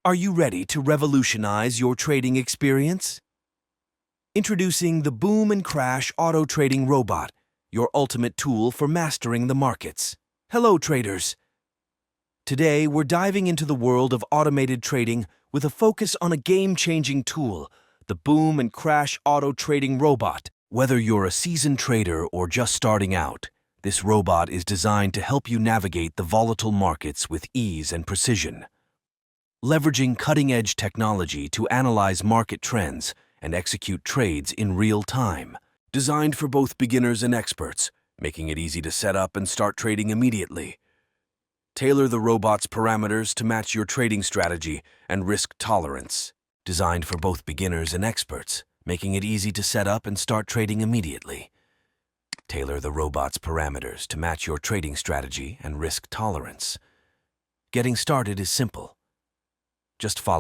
Are you ready to revolutionize your trading experience? Introducing the Boom and Crash Auto Trading Robot, your ultimate tool for mastering the markets. Hello, traders. Today, we're diving into the world of automated trading with a focus on a game-changing tool, the Boom and Crash Auto Trading Robot. Whether you're a seasoned trader or just starting out, this robot is designed to help you navigate the volatile markets with ease and precision. Leveraging cutting-edge technology to analyze market trends and execute trades in real time. Designed for both beginners and experts, making it easy to set up and start trading immediately. Tailor the robot's parameters to match your trading strategy and risk tolerance. Designed for both beginners and experts, making it easy to set up and start trading immediately. Tailor the robot's parameters to match your trading strategy and risk tolerance. Getting started is simple. Just follow